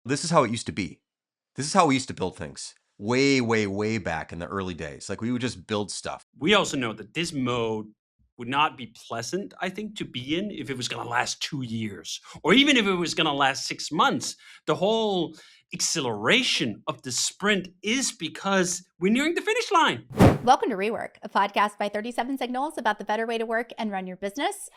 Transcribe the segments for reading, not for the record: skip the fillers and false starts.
This is how it used to be. This is how we used to build things way, way, way back in the early days. Like we would just build stuff. We also know that this mode would not be pleasant, I think, to be in if it was going to last 2 years or even if it was going to last 6 months. The whole acceleration of the sprint is because we're nearing the finish line. Welcome to REWORK, a podcast by 37 Signals about the better way to work and run your business.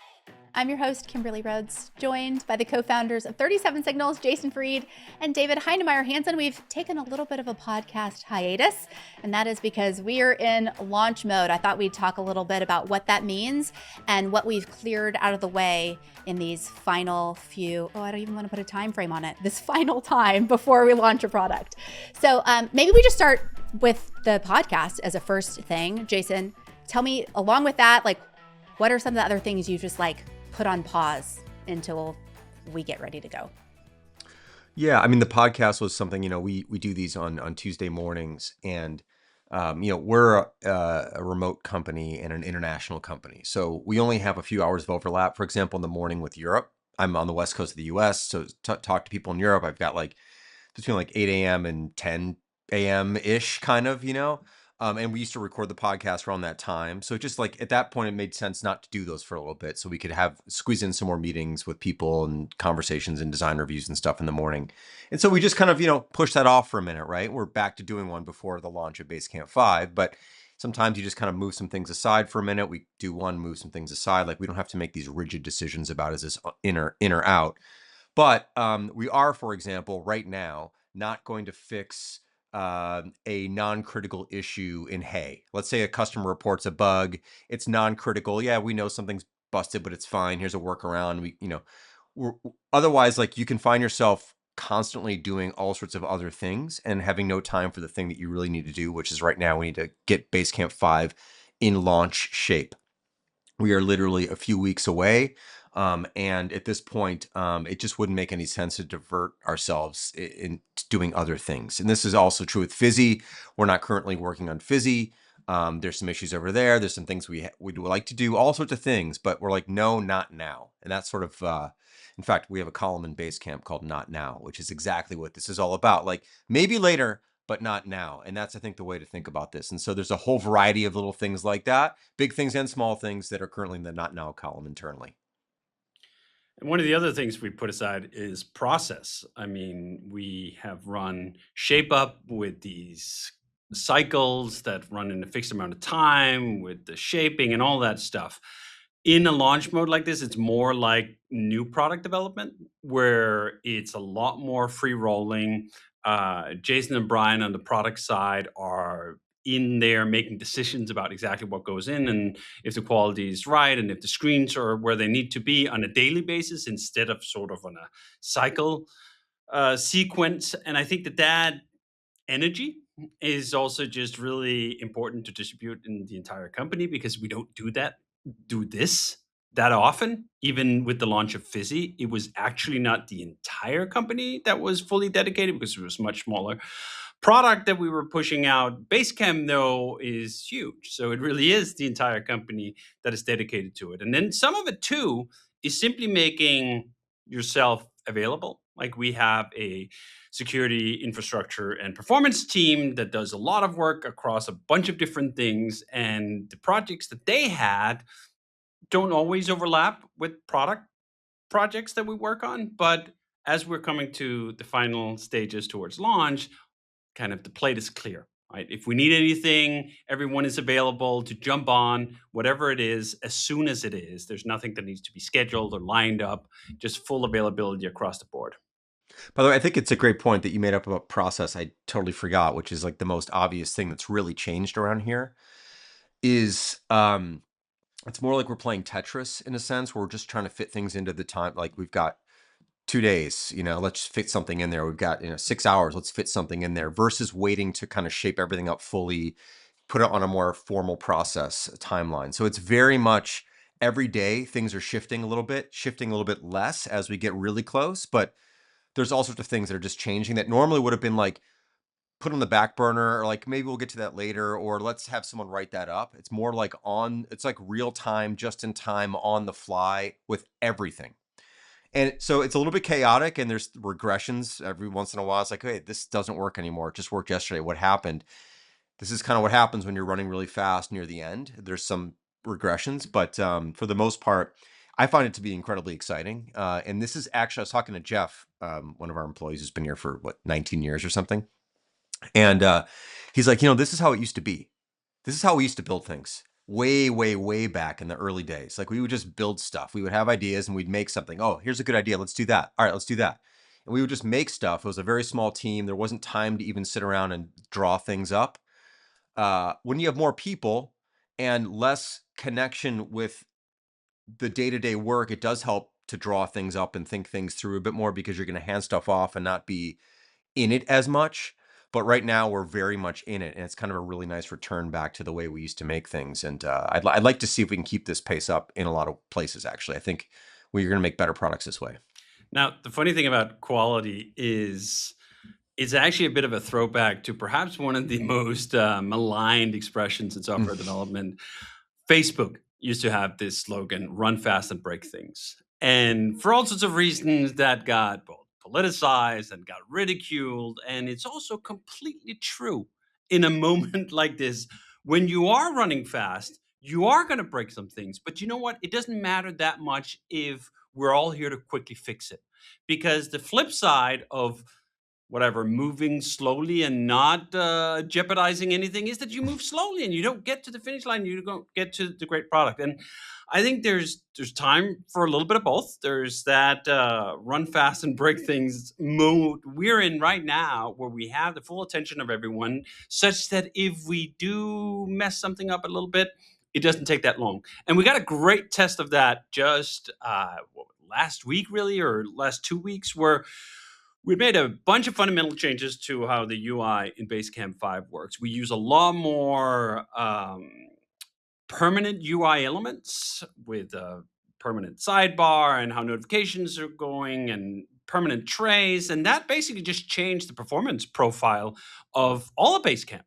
I'm your host, Kimberly Rhodes, joined by the co-founders of 37 Signals, Jason Fried and David Heinemeier. Hansson, we've taken a little bit of a podcast hiatus, and that is because we are in launch mode. I thought we'd talk a little bit about what that means and what we've cleared out of the way in these final few, I don't even want to put a time frame on it, this final time before we launch a product. So maybe we just start with the podcast as a first thing. Jason, tell me along with that, like, what are some of the other things you just put on pause until we get ready to go? Yeah, I mean, the podcast was something, we do these on Tuesday mornings, and we're a remote company and an international company. So we only have a few hours of overlap. For example, in the morning with Europe, I'm on the West Coast of the US. So talk to people in Europe, I've got between 8 a.m. and 10 a.m. ish kind of, and we used to record the podcast around that time. So just at that point, it made sense not to do those for a little bit. So we could squeeze in some more meetings with people and conversations and design reviews and stuff in the morning. And so we just kind of, push that off for a minute, right? We're back to doing one before the launch of Basecamp 5, but sometimes you just kind of move some things aside for a minute. We do one, move some things aside. We don't have to make these rigid decisions about is this in or out. But we are, for example, right now, not going to fix a non-critical issue in Hey. Let's say a customer reports a bug. It's non-critical. Yeah, we know something's busted, but it's fine. Here's a workaround. Otherwise, you can find yourself constantly doing all sorts of other things and having no time for the thing that you really need to do, which is right now we need to get Basecamp 5 in launch shape. We are literally a few weeks away. And at this point, it just wouldn't make any sense to divert ourselves in doing other things. And this is also true with Fizzy. We're not currently working on Fizzy. There's some issues over there. There's some things we'd like to do, all sorts of things, but we're like, no, not now. And that's sort of, in fact, we have a column in Basecamp called Not Now, which is exactly what this is all about. Maybe later, but not now. And that's, I think, the way to think about this. And so there's a whole variety of little things like that, big things and small things that are currently in the Not Now column internally. And one of the other things we put aside is process. I mean, we have run Shape Up with these cycles that run in a fixed amount of time with the shaping and all that stuff. In a launch mode like this, it's more like new product development where it's a lot more free rolling. Jason and Brian on the product side are in there making decisions about exactly what goes in and if the quality is right and if the screens are where they need to be on a daily basis instead of sort of on a cycle sequence. And I think that energy is also just really important to distribute in the entire company because we don't do this that often. Even with the launch of Fizzy, it was actually not the entire company that was fully dedicated because it was much smaller product that we were pushing out. Basecamp, though, is huge. So it really is the entire company that is dedicated to it. And then some of it, too, is simply making yourself available. Like we have a security infrastructure and performance team that does a lot of work across a bunch of different things. And the projects that they had don't always overlap with product projects that we work on. But as we're coming to the final stages towards launch, kind of the plate is clear, right? If we need anything, everyone is available to jump on whatever it is as soon as it is. There's nothing that needs to be scheduled or lined up, just full availability across the board. By the way, I think it's a great point that you made up about process. I totally forgot, which is the most obvious thing that's really changed around here is it's more like we're playing Tetris in a sense, where we're just trying to fit things into the time. We've got 2 days, let's fit something in there. We've got, 6 hours, let's fit something in there versus waiting to kind of shape everything up fully, put it on a more formal process timeline. So it's very much every day things are shifting a little bit less as we get really close, but there's all sorts of things that are just changing that normally would have been put on the back burner or maybe we'll get to that later or let's have someone write that up. It's more it's real time, just in time, on the fly with everything. And so it's a little bit chaotic, and there's regressions every once in a while. It's like, hey, this doesn't work anymore. It just worked yesterday. What happened? This is kind of what happens when you're running really fast near the end. There's some regressions, but for the most part, I find it to be incredibly exciting. And this is actually, I was talking to Jeff, one of our employees who's been here for 19 years or something. And he's like, this is how it used to be. This is how we used to build things way, way, way back in the early days. Like we would just build stuff. We would have ideas and we'd make something. Oh, here's a good idea. Let's do that. All right, let's do that. And we would just make stuff. It was a very small team. There wasn't time to even sit around and draw things up. When you have more people and less connection with the day-to-day work, it does help to draw things up and think things through a bit more because you're going to hand stuff off and not be in it as much. But right now we're very much in it, and it's kind of a really nice return back to the way we used to make things. And I'd like to see if we can keep this pace up in a lot of places. Actually, I think we're going to make better products this way. Now, the funny thing about quality is it's actually a bit of a throwback to perhaps one of the most maligned expressions in software development. Facebook used to have this slogan, run fast and break things. And for all sorts of reasons, that got both politicized and got ridiculed. And it's also completely true in a moment like this. When you are running fast, you are going to break some things. But you know what? It doesn't matter that much if we're all here to quickly fix it. Because the flip side of whatever, moving slowly and not jeopardizing anything is that you move slowly and you don't get to the finish line. You don't get to the great product. And I think there's time for a little bit of both. There's that run fast and break things mode we're in right now, where we have the full attention of everyone, such that if we do mess something up a little bit, it doesn't take that long. And we got a great test of that just last week, really, or last 2 weeks, where we made a bunch of fundamental changes to how the UI in Basecamp 5 works. We use a lot more permanent UI elements with a permanent sidebar and how notifications are going and permanent trays. And that basically just changed the performance profile of all of Basecamp.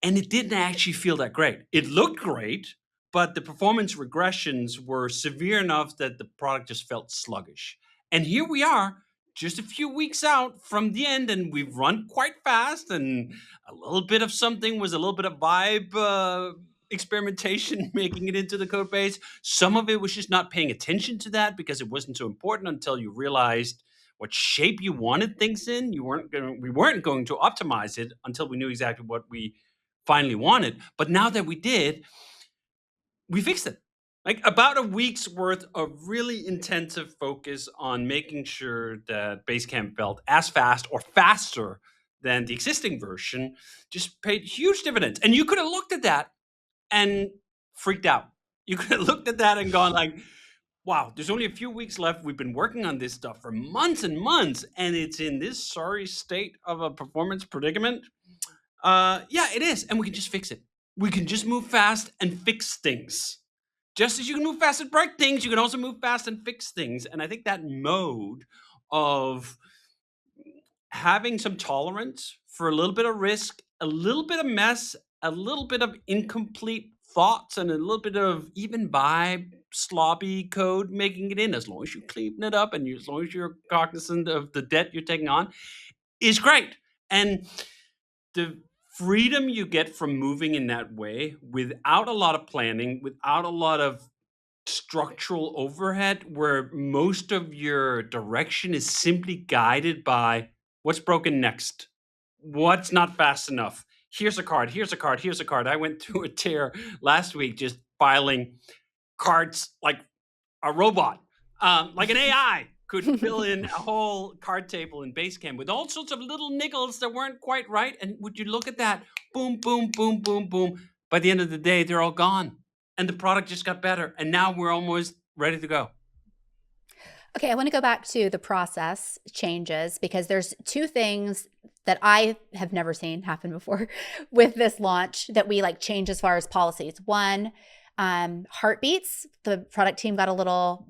And it didn't actually feel that great. It looked great, but the performance regressions were severe enough that the product just felt sluggish. And here we are, just a few weeks out from the end, and we've run quite fast, and a little bit of something was a little bit of vibe experimentation making it into the code base. Some of it was just not paying attention to that because it wasn't so important until you realized what shape you wanted things in. We weren't going to optimize it until we knew exactly what we finally wanted. But now that we did, we fixed it. Like about a week's worth of really intensive focus on making sure that Basecamp felt as fast or faster than the existing version just paid huge dividends. And you could have looked at that and freaked out. You could have looked at that and gone like, wow, there's only a few weeks left. We've been working on this stuff for months and months, and it's in this sorry state of a performance predicament. Yeah, it is. And we can just fix it. We can just move fast and fix things. Just as you can move fast and break things, you can also move fast and fix things. And I think that mode of having some tolerance for a little bit of risk, a little bit of mess, a little bit of incomplete thoughts, and a little bit of even vibe, sloppy code making it in, as long as you clean it up and as long as you're cognizant of the debt you're taking on, is great. And the freedom you get from moving in that way without a lot of planning, without a lot of structural overhead, where most of your direction is simply guided by what's broken next, what's not fast enough. Here's a card, here's a card, here's a card. I went through a tear last week just filing cards like a robot, like an AI could fill in a whole card table in Basecamp with all sorts of little niggles that weren't quite right. And would you look at that? Boom, boom, boom, boom, boom. By the end of the day, they're all gone. And the product just got better. And now we're almost ready to go. Okay, I want to go back to the process changes because there's two things that I have never seen happen before with this launch that we like change as far as policies. One, heartbeats. The product team got a little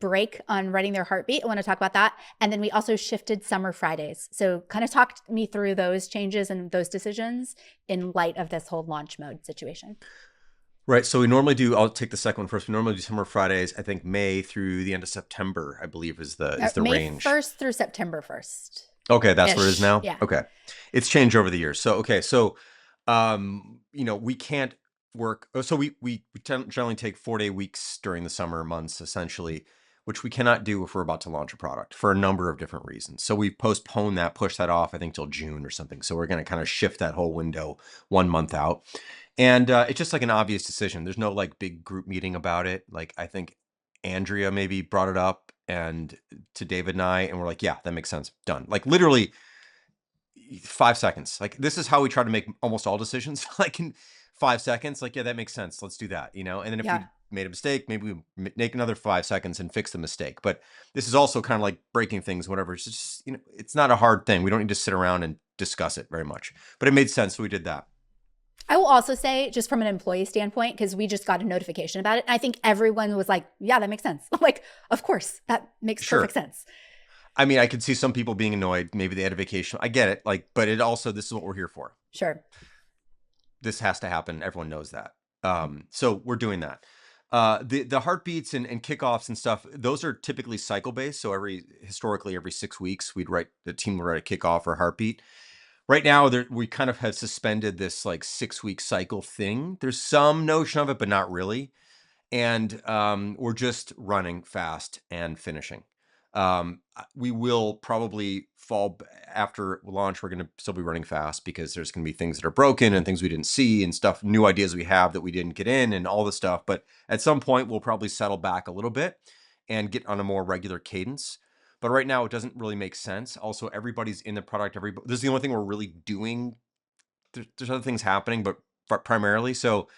break on writing their heartbeat. I want to talk about that. And then we also shifted summer Fridays. So kind of talk me through those changes and those decisions in light of this whole launch mode situation. Right. So we normally do. I'll take the second one first. We normally do summer Fridays. I think May through the end of September, I believe, is the May range. 1st through September 1st Okay, that's what it is ish. now. Yeah. Okay, it's changed over the years. So okay, so we can't work. So we generally take 4-day weeks during the summer months, essentially, which we cannot do if we're about to launch a product for a number of different reasons. So we postpone that, push that off, I think, till June or something. So we're going to kind of shift that whole window 1 month out, and it's just like an obvious decision. There's no like big group meeting about it. Like I think Andrea maybe brought it up and to David and I, and we're like, yeah, that makes sense. Done. Like literally 5 seconds. Like this is how we try to make almost all decisions. Like in 5 seconds, like, yeah, that makes sense. Let's do that, And then if we Yeah. made a mistake, maybe we make another 5 seconds and fix the mistake. But this is also kind of like breaking things, whatever. It's just, it's not a hard thing. We don't need to sit around and discuss it very much. But it made sense, so we did that. I will also say, just from an employee standpoint, because we just got a notification about it, and I think everyone was like, yeah, that makes sense. I'm like, of course, that makes perfect Sure. sense. I mean, I could see some people being annoyed. Maybe they had a vacation. I get it. Like, but it also, this is what we're here for. Sure. This has to happen. Everyone knows that. So we're doing that. The heartbeats and kickoffs and stuff, those are typically cycle based. So historically every 6 weeks, the team would write a kickoff or a heartbeat. Right now, we kind of have suspended this like 6 week cycle thing. There's some notion of it, but not really. And we're just running fast and finishing. We will probably after launch. We're going to still be running fast because there's going to be things that are broken and things we didn't see and stuff, new ideas we have that we didn't get in and all this stuff. But at some point, we'll probably settle back a little bit and get on a more regular cadence. But right now, it doesn't really make sense. Also, everybody's in the product. This is the only thing we're really doing. There's other things happening, but primarily. So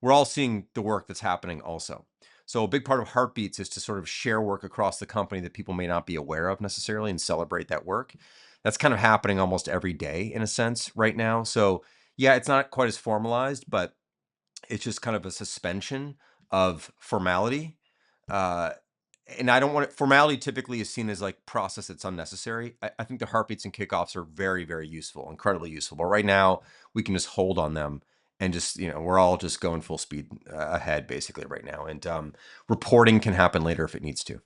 we're all seeing the work that's happening also. So a big part of Heartbeats is to sort of share work across the company that people may not be aware of necessarily and celebrate that work. That's kind of happening almost every day in a sense right now. So yeah, it's not quite as formalized, but it's just kind of a suspension of formality. Uh, and I don't want it, formality typically is seen as like process that's unnecessary. I think the heartbeats and kickoffs are very, very useful, incredibly useful. But right now we can just hold on them and just, we're all just going full speed ahead basically right now. And reporting can happen later if it needs to.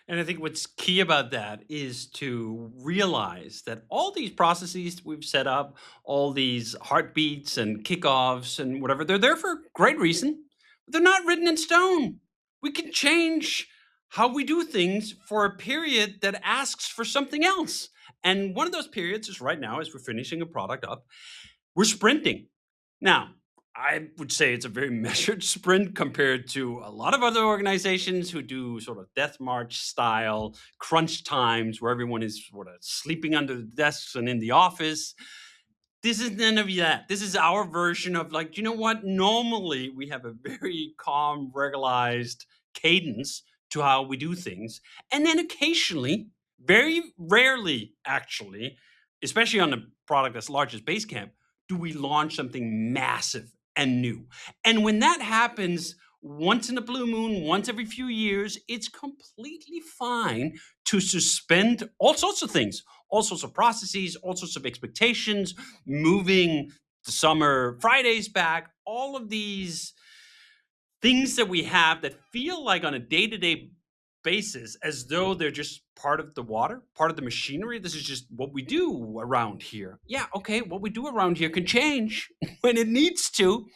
And I think what's key about that is to realize that all these processes we've set up, all these heartbeats and kickoffs and whatever, they're there for a great reason. But they're not written in stone. We can change how we do things for a period that asks for something else. And one of those periods is right now as we're finishing a product up, we're sprinting. Now, I would say it's a very measured sprint compared to a lot of other organizations who do sort of death march style crunch times where everyone is sort of sleeping under the desks and in the office. This is none of that. This is our version of like, you know what? Normally we have a very calm, regularized cadence to how we do things. And then occasionally, very rarely actually, especially on a product as large as Basecamp, do we launch something massive and new. And when that happens once in a blue moon, once every few years, it's completely fine to suspend all sorts of things, all sorts of processes, all sorts of expectations, moving the summer Fridays back, all of these things that we have that feel like on a day-to-day basis as though they're just part of the water, part of the machinery. This is just what we do around here. Yeah, okay, what we do around here can change when it needs to.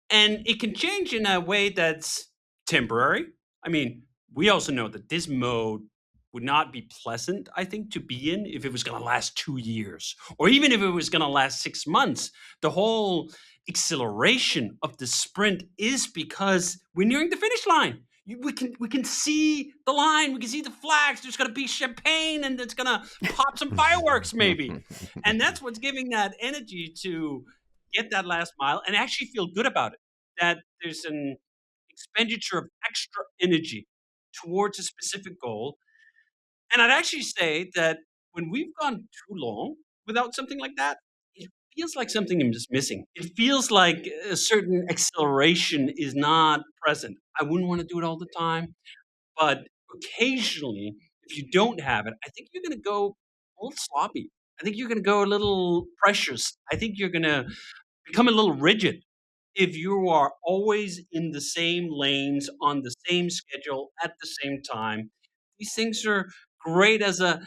And it can change in a way that's temporary. I mean, we also know that this mode would not be pleasant, I think, to be in if it was going to last 2 years or even if it was going to last 6 months. The whole acceleration of the sprint is because we're nearing the finish line. We can see the line. We can see the flags. There's going to be champagne and it's going to pop some fireworks maybe. And that's what's giving that energy to get that last mile and actually feel good about it. That there's an expenditure of extra energy towards a specific goal. And I'd actually say that when we've gone too long without something like that, it feels like something is missing. It feels like a certain acceleration is not present. I wouldn't want to do it all the time, but occasionally, if you don't have it, I think you're going to go a little sloppy. I think you're going to go a little precious. I think you're going to become a little rigid if you are always in the same lanes on the same schedule at the same time. These things are great as a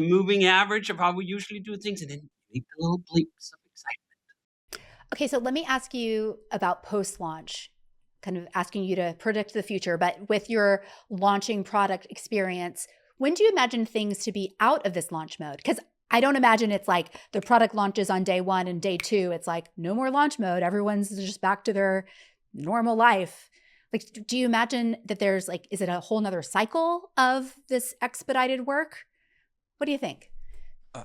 moving average of how we usually do things, and then make the little bleeps of excitement. Okay, so let me ask you about post-launch, kind of asking you to predict the future, but with your launching product experience, when do you imagine things to be out of this launch mode? Because I don't imagine it's like the product launches on day one and day two, it's like no more launch mode. Everyone's just back to their normal life. Like, do you imagine that there's like, is it a whole nother cycle of this expedited work? What do you think?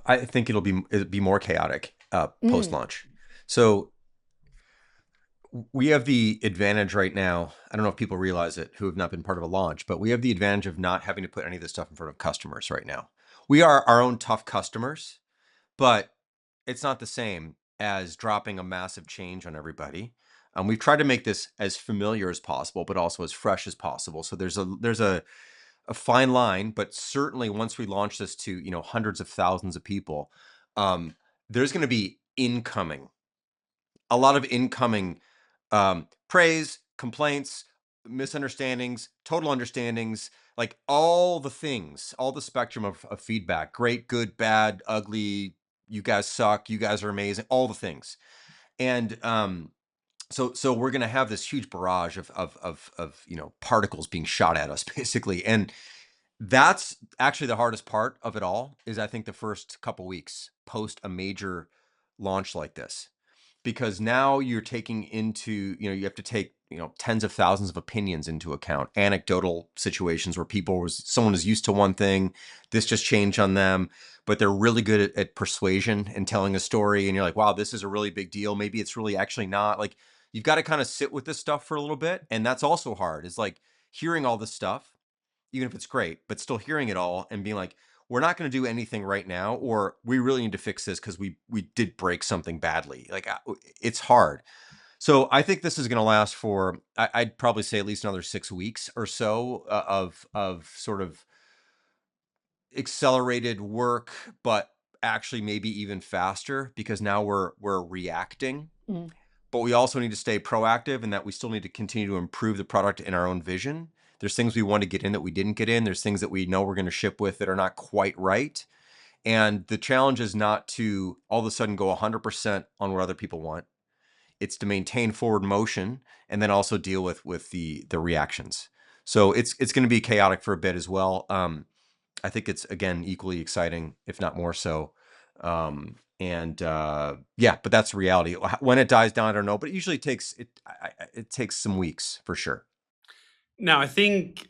I think it'll be more chaotic post Mm, launch. So we have the advantage right now. I don't know if people realize it who have not been part of a launch, but we have the advantage of not having to put any of this stuff in front of customers right now. We are our own tough customers, but it's not the same as dropping a massive change on everybody. We've tried to make this as familiar as possible, but also as fresh as possible. So there's a fine line, but certainly once we launch this to hundreds of thousands of people, um, there's going to be a lot of incoming praise, complaints, misunderstandings, total understandings, like all the things, all the spectrum of feedback, great, good, bad, ugly, you guys suck, you guys are amazing, all the things. And so we're gonna have this huge barrage of particles being shot at us basically. And that's actually the hardest part of it all is I think the first couple weeks post a major launch like this, because now you're taking into, you have to take, tens of thousands of opinions into account, anecdotal situations where someone was used to one thing, this just changed on them, but they're really good at persuasion and telling a story. And you're like, wow, this is a really big deal. Maybe it's really actually not. Like, you've got to kind of sit with this stuff for a little bit. And that's also hard. It's like hearing all this stuff, even if it's great, but still hearing it all and being like, we're not going to do anything right now, or we really need to fix this because we did break something badly. Like, it's hard. So I think this is going to last for I'd probably say at least another 6 weeks or so of sort of accelerated work, but actually maybe even faster because now we're reacting. mm. But we also need to stay proactive in that we still need to continue to improve the product in our own vision. There's things we want to get in that we didn't get in. There's things that we know we're going to ship with that are not quite right. And the challenge is not to all of a sudden go 100% on what other people want. It's to maintain forward motion and then also deal with the reactions. So it's going to be chaotic for a bit as well. I think it's again equally exciting, if not more so. Yeah, but that's reality. When it dies down, I don't know, but it usually it takes some weeks for sure. Now, I think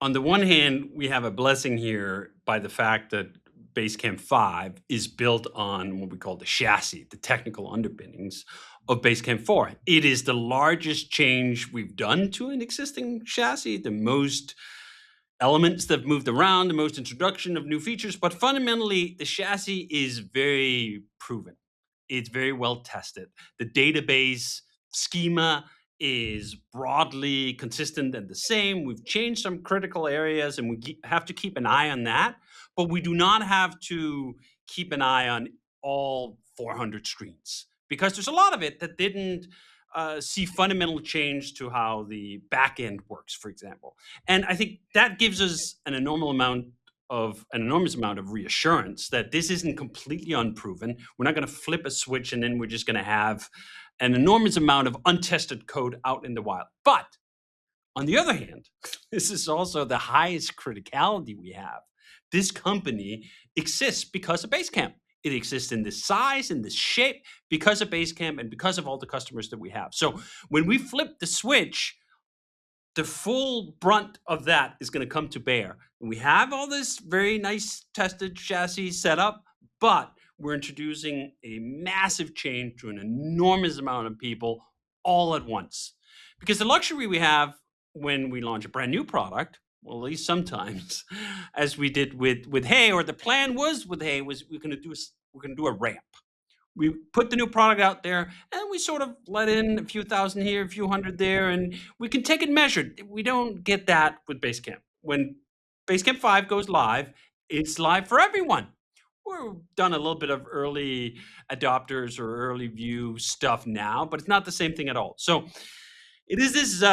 on the one hand, we have a blessing here by the fact that Basecamp 5 is built on what we call the chassis, the technical underpinnings of Basecamp 4. It is the largest change we've done to an existing chassis, the most elements that have moved around, the most introduction of new features, but fundamentally, the chassis is very proven. It's very well tested. The database schema is broadly consistent and the same. We've changed some critical areas and we have to keep an eye on that, but we do not have to keep an eye on all 400 screens because there's a lot of it that didn't see fundamental change to how the back end works, for example. And I think that gives us an enormous amount of reassurance that this isn't completely unproven. We're not going to flip a switch and then we're just going to have an enormous amount of untested code out in the wild. But on the other hand, this is also the highest criticality we have. This company exists because of Basecamp. It exists in this size, in this shape, because of Basecamp and because of all the customers that we have. So when we flip the switch, the full brunt of that is going to come to bear. And we have all this very nice tested chassis set up, but we're introducing a massive change to an enormous amount of people all at once. Because the luxury we have when we launch a brand new product, well, at least sometimes, as we did with Hey, or the plan was with Hey, was we're going to do a ramp. We put the new product out there and we sort of let in a few thousand here, a few hundred there, and we can take it measured. We don't get that with Basecamp. When Basecamp 5 goes live, it's live for everyone. we've done a little bit of early adopters or early view stuff now, but it's not the same thing at all. So it is this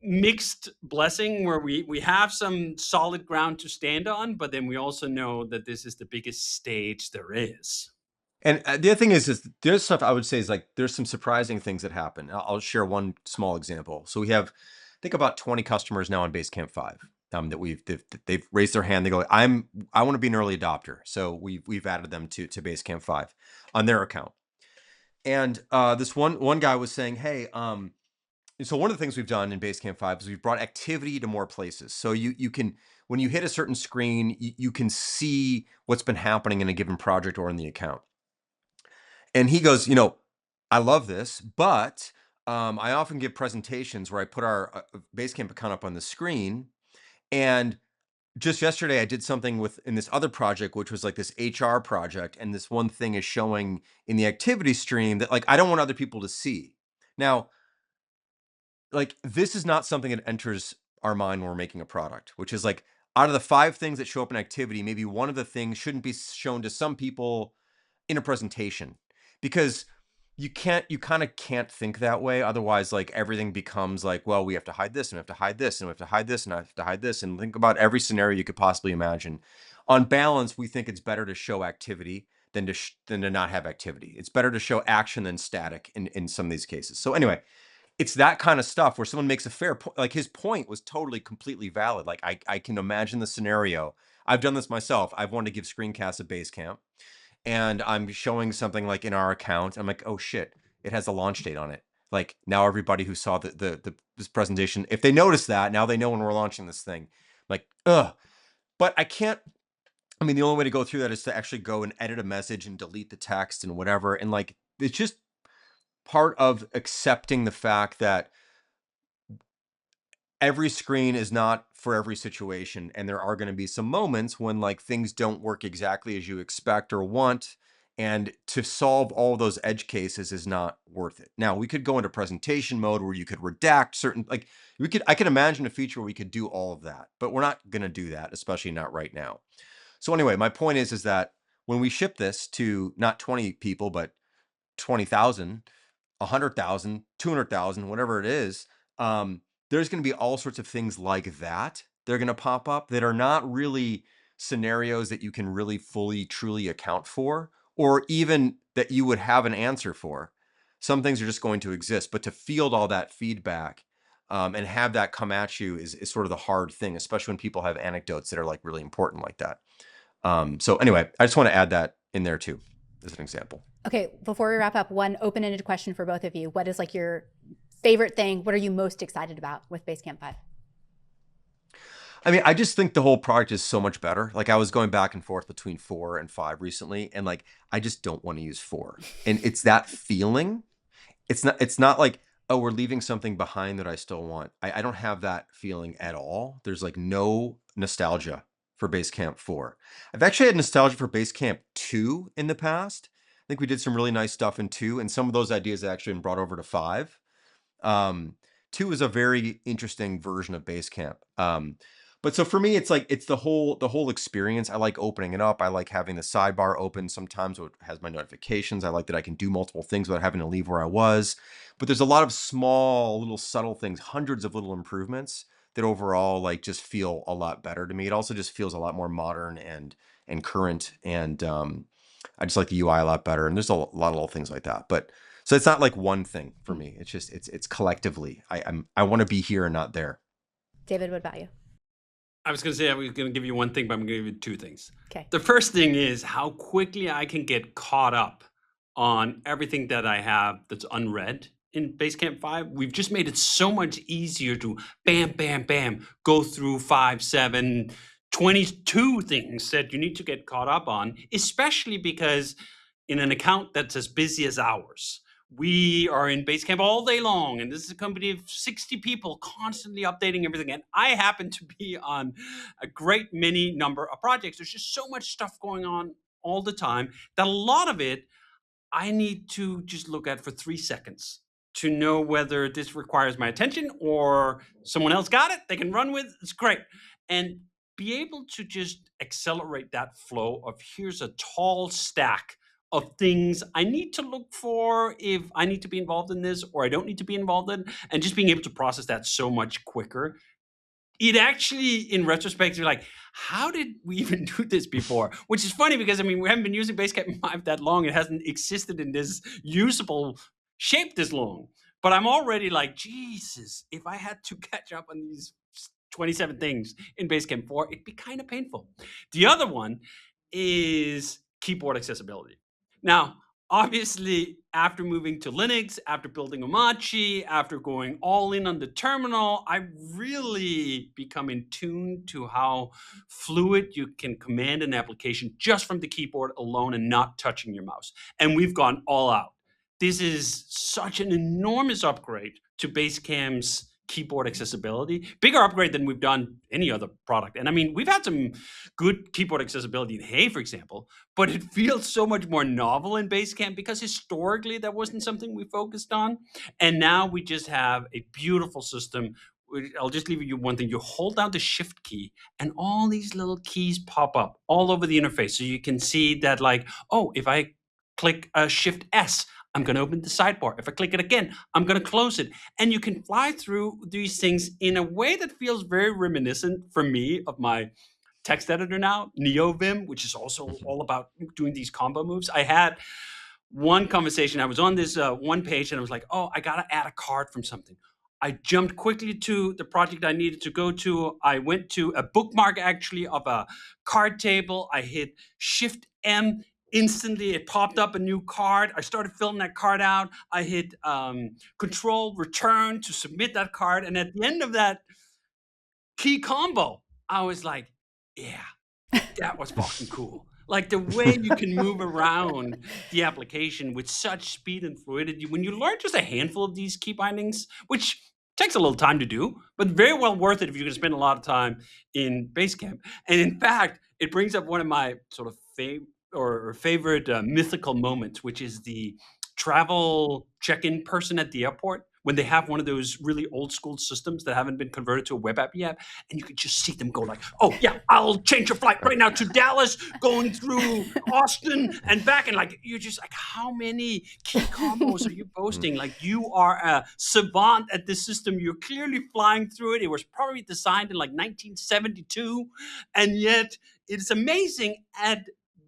mixed blessing where we have some solid ground to stand on, but then we also know that this is the biggest stage there is. And the other thing is there's stuff I would say is like there's some surprising things that happen. I'll share one small example. So we have, I think, about 20 customers now on Basecamp 5 that they've raised their hand. They go, I want to be an early adopter. So we've added them to Basecamp 5 on their account. And this one guy was saying, hey, so one of the things we've done in Basecamp 5 is we've brought activity to more places. So you can, when you hit a certain screen, you can see what's been happening in a given project or in the account. And he goes, I love this, but I often give presentations where I put our Basecamp account up on the screen. And just yesterday, I did something in this other project, which was like this HR project. And this one thing is showing in the activity stream that like, I don't want other people to see. Now, like, this is not something that enters our mind when we're making a product, which is like, out of the 5 things that show up in activity, maybe one of the things shouldn't be shown to some people in a presentation, because you kind of can't think that way. Otherwise, like, everything becomes like, well, we have to hide this and we have to hide this and we have to hide this and I have to hide this, and think about every scenario you could possibly imagine. On balance, we think it's better to show activity than to not have activity. It's better to show action than static in some of these cases. So anyway, it's that kind of stuff where someone makes a fair point. Like, his point was totally, completely valid. Like, I can imagine the scenario. I've done this myself. I've wanted to give screencasts at Basecamp, and I'm showing something like in our account. I'm like, oh shit, it has a launch date on it. Like, now everybody who saw this presentation, if they notice that, now they know when we're launching this thing. Like, ugh. But I can't. I mean, the only way to go through that is to actually go and edit a message and delete the text and whatever. And like, it's just part of accepting the fact that every screen is not for every situation, and there are going to be some moments when like things don't work exactly as you expect or want, and to solve all those edge cases is not worth it. Now, we could go into presentation mode where you could redact certain, like, I could imagine a feature where we could do all of that, but we're not going to do that, especially not right now. So anyway, my point is that when we ship this to not 20 people but 20,000, 100,000, 200,000, whatever it is, there's going to be all sorts of things like that. They're going to pop up that are not really scenarios that you can really fully, truly account for, or even that you would have an answer for. Some things are just going to exist, but to field all that feedback and have that come at you is sort of the hard thing, especially when people have anecdotes that are like really important like that. So anyway, I just want to add that in there too, as an example. Okay, before we wrap up, one open-ended question for both of you. What is like your favorite thing? What are you most excited about with Basecamp 5? I mean, I just think the whole product is so much better. Like, I was going back and forth between 4 and 5 recently, and like, I just don't want to use 4. And it's that feeling. It's not like, oh, we're leaving something behind that I still want. I don't have that feeling at all. There's like no nostalgia for Basecamp 4. I've actually had nostalgia for Basecamp 2 in the past. I think we did some really nice stuff in 2, and some of those ideas have actually been brought over to 5. 2 is a very interesting version of Basecamp. But so for me, it's like, it's the whole experience. I like opening it up. I like having the sidebar open sometimes, so it has my notifications. I like that I can do multiple things without having to leave where I was. But there's a lot of small, little subtle things, hundreds of little improvements that overall like just feel a lot better to me. It also just feels a lot more modern and current, and I just like the UI a lot better. And there's a lot of little things like that. But so it's not like one thing for me. It's just it's collectively. I want to be here and not there. David, what about you? I was going to say I was going to give you one thing, but I'm going to give you 2 things. Okay. The first thing is how quickly I can get caught up on everything that I have that's unread in Basecamp 5. We've just made it so much easier to bam, bam, bam, go through 5, 7, 22 things that you need to get caught up on, especially because in an account that's as busy as ours, we are in Basecamp all day long, and this is a company of 60 people constantly updating everything. And I happen to be on a great many number of projects. There's just so much stuff going on all the time that a lot of it I need to just look at for 3 seconds to know whether this requires my attention or someone else got it, they can run with. It's great. And be able to just accelerate that flow of here's a tall stack of things I need to look for if I need to be involved in this or I don't need to be involved in, and just being able to process that so much quicker. It actually, in retrospect, you're like, how did we even do this before? Which is funny because I mean, we haven't been using Basecamp 5 that long. It hasn't existed in this usable shape this long. But I'm already like, Jesus, if I had to catch up on these 27 things in Basecamp 4, it'd be kind of painful. The other one is keyboard accessibility. Now, obviously, after moving to Linux, after building Omachi, after going all in on the terminal, I really become in tune to how fluid you can command an application just from the keyboard alone and not touching your mouse. And we've gone all out. This is such an enormous upgrade to Basecamp's keyboard accessibility, bigger upgrade than we've done any other product. And I mean, we've had some good keyboard accessibility in Hey, for example, but it feels so much more novel in Basecamp because historically that wasn't something we focused on. And now we just have a beautiful system. I'll just leave you one thing. You hold down the shift key and all these little keys pop up all over the interface. So you can see that like, oh, if I click shift S, I'm going to open the sidebar. If I click it again, I'm going to close it. And you can fly through these things in a way that feels very reminiscent for me of my text editor now, NeoVim, which is also all about doing these combo moves. I had one conversation. I was on this one page and I was like, oh, I got to add a card from something. I jumped quickly to the project I needed to go to. I went to a bookmark actually of a card table. I hit Shift M. Instantly, it popped up a new card. I started filling that card out. I hit Control Return to submit that card. And at the end of that key combo, I was like, yeah, that was fucking cool. Like the way you can move around the application with such speed and fluidity. When you learn just a handful of these key bindings, which takes a little time to do, but very well worth it if you're going to spend a lot of time in Basecamp. And in fact, it brings up one of my sort of favorite mythical moments, which is the travel check-in person at the airport when they have one of those really old school systems that haven't been converted to a web app yet, and you can just see them go like, oh yeah, I'll change your flight right now to Dallas, going through Austin and back. And like, you're just like, how many key combos are you boasting? Like you are a savant at this system. You're clearly flying through it. It was probably designed in like 1972. And yet it's amazing at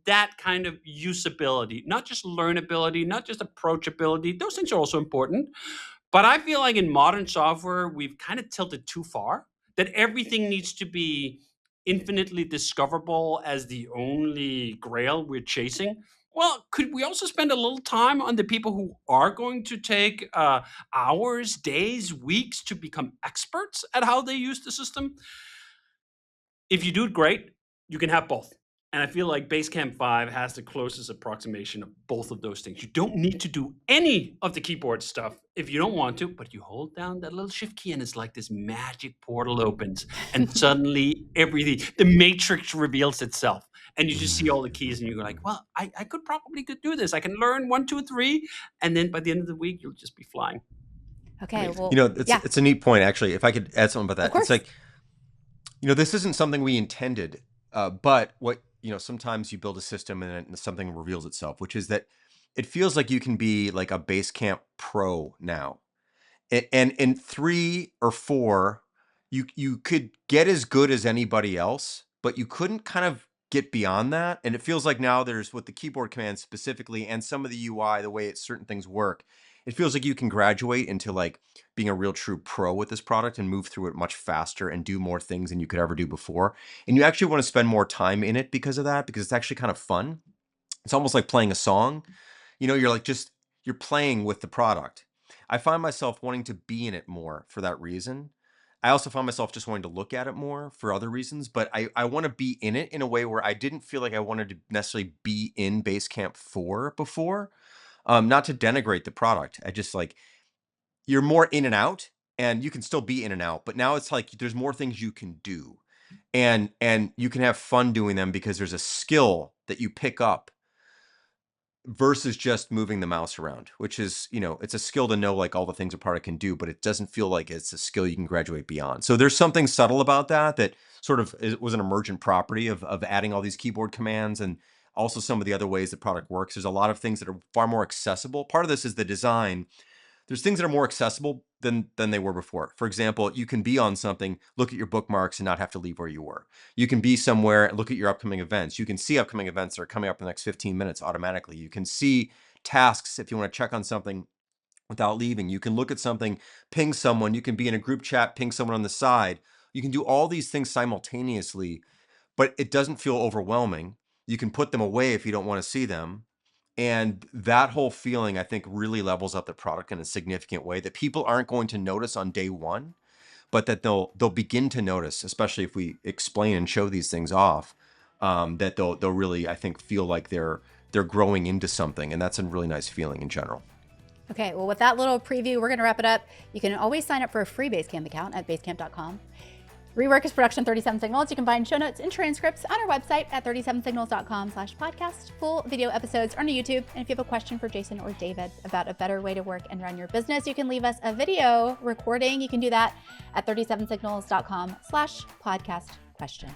that kind of usability, not just learnability, not just approachability. Those things are also important. But I feel like in modern software, we've kind of tilted too far, that everything needs to be infinitely discoverable as the only grail we're chasing. Well, could we also spend a little time on the people who are going to take hours, days, weeks to become experts at how they use the system? If you do it great, you can have both. And I feel like Basecamp 5 has the closest approximation of both of those things. You don't need to do any of the keyboard stuff if you don't want to, but you hold down that little shift key and it's like this magic portal opens and suddenly everything, the matrix reveals itself. And you just see all the keys and you're like, well, I could probably do this. I can learn 1, 2, 3. And then by the end of the week, you'll just be flying. Okay, well, it's a neat point, actually. If I could add something about that. Of course. It's like, this isn't something we intended, but what, sometimes you build a system and then something reveals itself, which is that it feels like you can be like a Basecamp pro now. And in 3 or 4, you could get as good as anybody else, but you couldn't kind of get beyond that. And it feels like now there's, with the keyboard commands specifically and some of the UI, the way certain things work, it feels like you can graduate into like being a real true pro with this product and move through it much faster and do more things than you could ever do before. And you actually want to spend more time in it because of that, because it's actually kind of fun. It's almost like playing a song. You're like you're playing with the product. I find myself wanting to be in it more for that reason. I also find myself just wanting to look at it more for other reasons, but I want to be in it in a way where I didn't feel like I wanted to necessarily be in Basecamp 4 before. Not to denigrate the product. I just like, you're more in and out, and you can still be in and out, but now it's like there's more things you can do, and you can have fun doing them because there's a skill that you pick up versus just moving the mouse around, which is, it's a skill to know like all the things a product can do, but it doesn't feel like it's a skill you can graduate beyond. So there's something subtle about that sort of was an emergent property of adding all these keyboard commands, and also some of the other ways the product works. There's a lot of things that are far more accessible. Part of this is the design. There's things that are more accessible than they were before. For example, you can be on something, look at your bookmarks, and not have to leave where you were. You can be somewhere, look at your upcoming events. You can see upcoming events that are coming up in the next 15 minutes automatically. You can see tasks if you want to check on something without leaving. You can look at something, ping someone. You can be in a group chat, ping someone on the side. You can do all these things simultaneously, but it doesn't feel overwhelming. You can put them away if you don't want to see them. And that whole feeling, I think, really levels up the product in a significant way that people aren't going to notice on day one, but that they'll begin to notice, especially if we explain and show these things off, that they'll really, I think, feel like they're growing into something. And that's a really nice feeling in general. Okay, well, with that little preview, we're going to wrap it up. You can always sign up for a free Basecamp account at basecamp.com. REWORK is production 37 Signals. You can find show notes and transcripts on our website at 37signals.com/podcast. Full video episodes are on YouTube. And if you have a question for Jason or David about a better way to work and run your business, you can leave us a video recording. You can do that at 37signals.com/podcast question.